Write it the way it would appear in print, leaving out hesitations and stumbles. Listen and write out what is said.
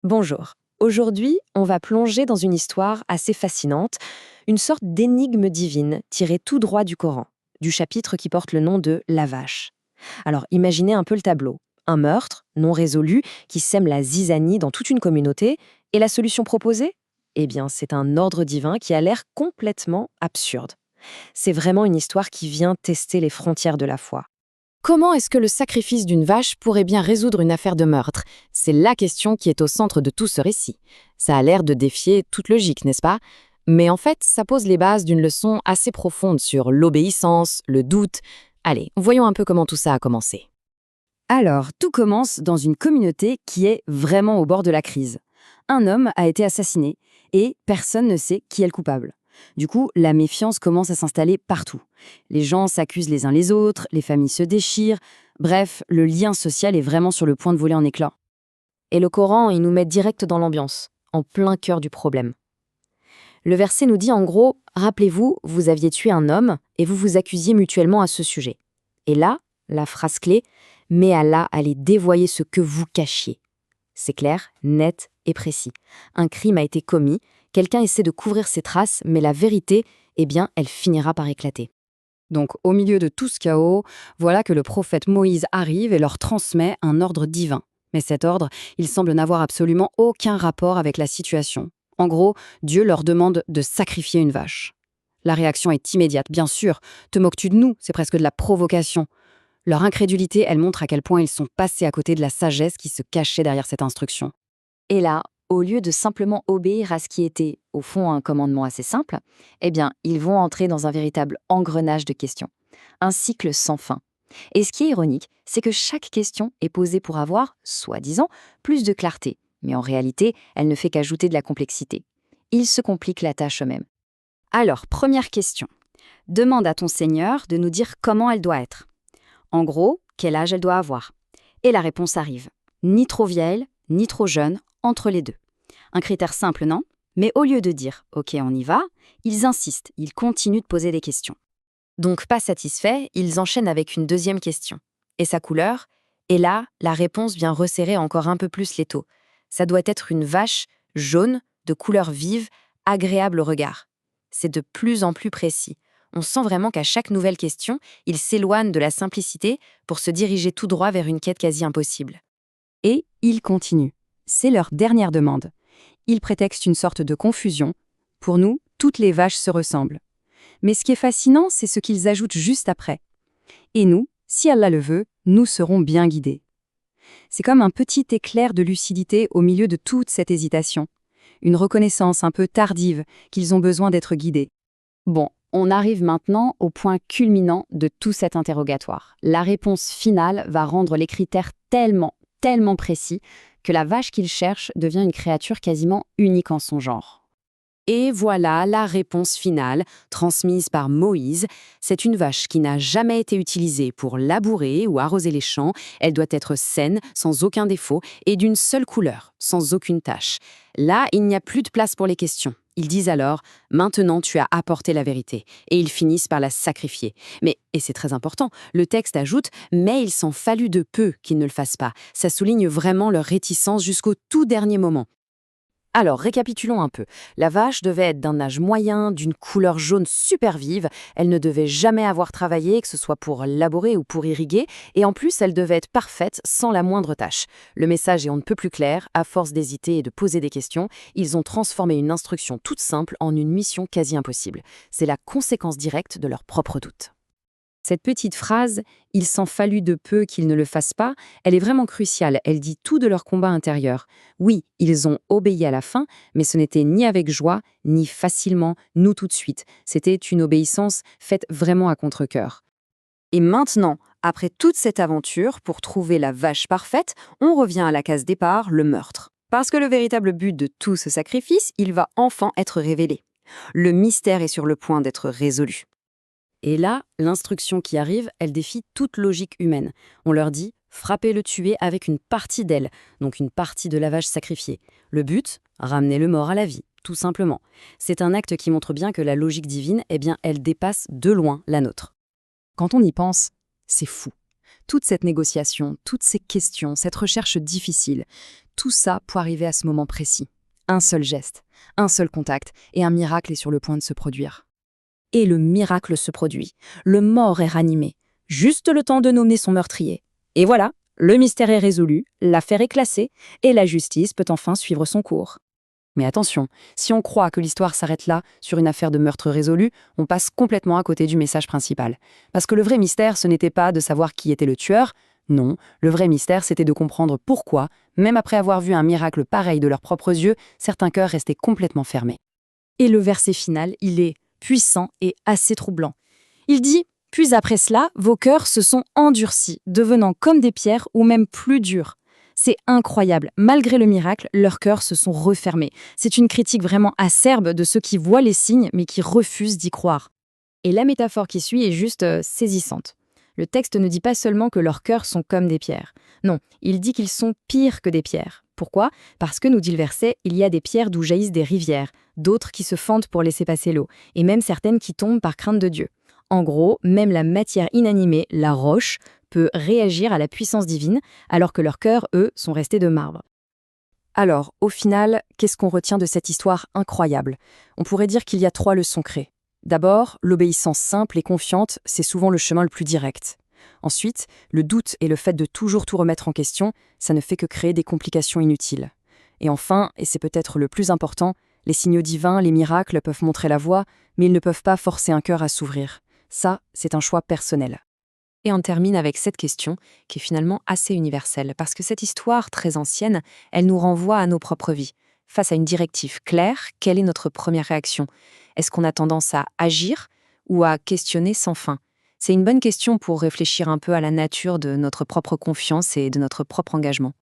Bonjour. Aujourd'hui, on va plonger dans une histoire assez fascinante, une sorte d'énigme divine tirée tout droit du Coran, du chapitre qui porte le nom de La Vache. Alors imaginez un peu le tableau. Un meurtre, non résolu, qui sème la zizanie dans toute une communauté, et la solution proposée? Eh bien, c'est un ordre divin qui a l'air complètement absurde. C'est vraiment une histoire qui vient tester les frontières de la foi. Comment est-ce que le sacrifice d'une vache pourrait bien résoudre une affaire de meurtre? C'est la question qui est au centre de tout ce récit. Ça a l'air de défier toute logique, n'est-ce pas? Mais en fait, ça pose les bases d'une leçon assez profonde sur l'obéissance, le doute. Allez, voyons un peu comment tout ça a commencé. Alors, tout commence dans une communauté qui est vraiment au bord de la crise. Un homme a été assassiné et personne ne sait qui est le coupable. Du coup, la méfiance commence à s'installer partout. Les gens s'accusent les uns les autres, les familles se déchirent. Bref, le lien social est vraiment sur le point de voler en éclats. Et le Coran, il nous met direct dans l'ambiance, en plein cœur du problème. Le verset nous dit en gros, rappelez-vous, vous aviez tué un homme et vous vous accusiez mutuellement à ce sujet. Et là, la phrase clé, mais Allah allait dévoyer ce que vous cachiez. C'est clair, net et précis. Un crime a été commis, quelqu'un essaie de couvrir ses traces, mais la vérité, eh bien, elle finira par éclater. Donc, au milieu de tout ce chaos, voilà que le prophète Moïse arrive et leur transmet un ordre divin. Mais cet ordre, il semble n'avoir absolument aucun rapport avec la situation. En gros, Dieu leur demande de sacrifier une vache. La réaction est immédiate, bien sûr. Te moques-tu de nous? C'est presque de la provocation. Leur incrédulité, elle montre à quel point ils sont passés à côté de la sagesse qui se cachait derrière cette instruction. Et là, au lieu de simplement obéir à ce qui était, au fond, un commandement assez simple, eh bien, ils vont entrer dans un véritable engrenage de questions. Un cycle sans fin. Et ce qui est ironique, c'est que chaque question est posée pour avoir, soi-disant, plus de clarté. Mais en réalité, elle ne fait qu'ajouter de la complexité. Ils se compliquent la tâche eux-mêmes. Alors, première question. Demande à ton Seigneur de nous dire comment elle doit être. En gros, quel âge elle doit avoir. Et la réponse arrive. Ni trop vieille, ni trop jeune, entre les deux. Un critère simple, non? Mais au lieu de dire « Ok, on y va », ils insistent, ils continuent de poser des questions. Donc, pas satisfaits, ils enchaînent avec une deuxième question. Et sa couleur? Et là, la réponse vient resserrer encore un peu plus l'étau. Ça doit être une vache jaune, de couleur vive, agréable au regard. C'est de plus en plus précis. On sent vraiment qu'à chaque nouvelle question, ils s'éloignent de la simplicité pour se diriger tout droit vers une quête quasi impossible. Et ils continuent. C'est leur dernière demande. Ils prétextent une sorte de confusion. Pour nous, toutes les vaches se ressemblent. Mais ce qui est fascinant, c'est ce qu'ils ajoutent juste après. Et nous, si Allah le veut, nous serons bien guidés. C'est comme un petit éclair de lucidité au milieu de toute cette hésitation. Une reconnaissance un peu tardive qu'ils ont besoin d'être guidés. Bon, on arrive maintenant au point culminant de tout cet interrogatoire. La réponse finale va rendre les critères tellement précis que la vache qu'ils cherchent devient une créature quasiment unique en son genre. Et voilà la réponse finale, transmise par Moïse. C'est une vache qui n'a jamais été utilisée pour labourer ou arroser les champs. Elle doit être saine, sans aucun défaut, et d'une seule couleur, sans aucune tache. Là, il n'y a plus de place pour les questions. Ils disent alors « Maintenant, tu as apporté la vérité » et ils finissent par la sacrifier. Mais, et c'est très important, le texte ajoute « Mais il s'en fallut de peu qu'ils ne le fassent pas ». Ça souligne vraiment leur réticence jusqu'au tout dernier moment. Alors, récapitulons un peu. La vache devait être d'un âge moyen, d'une couleur jaune super vive, elle ne devait jamais avoir travaillé, que ce soit pour labourer ou pour irriguer, et en plus, elle devait être parfaite, sans la moindre tâche. Le message est on ne peut plus clair, à force d'hésiter et de poser des questions, ils ont transformé une instruction toute simple en une mission quasi impossible. C'est la conséquence directe de leur propre doute. Cette petite phrase « il s'en fallut de peu qu'ils ne le fassent pas », elle est vraiment cruciale, elle dit tout de leur combat intérieur. Oui, ils ont obéi à la fin, mais ce n'était ni avec joie, ni facilement, ni tout de suite. C'était une obéissance faite vraiment à contre-cœur. Et maintenant, après toute cette aventure, pour trouver la vache parfaite, on revient à la case départ, le meurtre. Parce que le véritable but de tout ce sacrifice, il va enfin être révélé. Le mystère est sur le point d'être résolu. Et là, l'instruction qui arrive, elle défie toute logique humaine. On leur dit « frappez le tuer avec une partie d'aile », donc une partie de la vache sacrifiée. Le but, ramener le mort à la vie, tout simplement. C'est un acte qui montre bien que la logique divine, eh bien, elle dépasse de loin la nôtre. Quand on y pense, c'est fou. Toute cette négociation, toutes ces questions, cette recherche difficile, tout ça pour arriver à ce moment précis. Un seul geste, un seul contact, et un miracle est sur le point de se produire. Et le miracle se produit. Le mort est ranimé. Juste le temps de nommer son meurtrier. Et voilà, le mystère est résolu, l'affaire est classée, et la justice peut enfin suivre son cours. Mais attention, si on croit que l'histoire s'arrête là, sur une affaire de meurtre résolu, on passe complètement à côté du message principal. Parce que le vrai mystère, ce n'était pas de savoir qui était le tueur. Non, le vrai mystère, c'était de comprendre pourquoi, même après avoir vu un miracle pareil de leurs propres yeux, certains cœurs restaient complètement fermés. Et le verset final, il est puissant et assez troublant. Il dit « Puis après cela, vos cœurs se sont endurcis, devenant comme des pierres ou même plus durs. » C'est incroyable. Malgré le miracle, leurs cœurs se sont refermés. C'est une critique vraiment acerbe de ceux qui voient les signes mais qui refusent d'y croire. Et la métaphore qui suit est juste saisissante. Le texte ne dit pas seulement que leurs cœurs sont comme des pierres. Non, il dit qu'ils sont pires que des pierres. Pourquoi ? Parce que, nous dit le verset, il y a des pierres d'où jaillissent des rivières, d'autres qui se fendent pour laisser passer l'eau, et même certaines qui tombent par crainte de Dieu. En gros, même la matière inanimée, la roche, peut réagir à la puissance divine, alors que leurs cœurs, eux, sont restés de marbre. Alors, au final, qu'est-ce qu'on retient de cette histoire incroyable ? On pourrait dire qu'il y a 3 leçons clés. D'abord, l'obéissance simple et confiante, c'est souvent le chemin le plus direct. Ensuite, le doute et le fait de toujours tout remettre en question, ça ne fait que créer des complications inutiles. Et enfin, et c'est peut-être le plus important, les signaux divins, les miracles peuvent montrer la voie, mais ils ne peuvent pas forcer un cœur à s'ouvrir. Ça, c'est un choix personnel. Et on termine avec cette question, qui est finalement assez universelle, parce que cette histoire très ancienne, elle nous renvoie à nos propres vies. Face à une directive claire, quelle est notre première réaction ? Est-ce qu'on a tendance à agir ou à questionner sans fin ? C'est une bonne question pour réfléchir un peu à la nature de notre propre confiance et de notre propre engagement.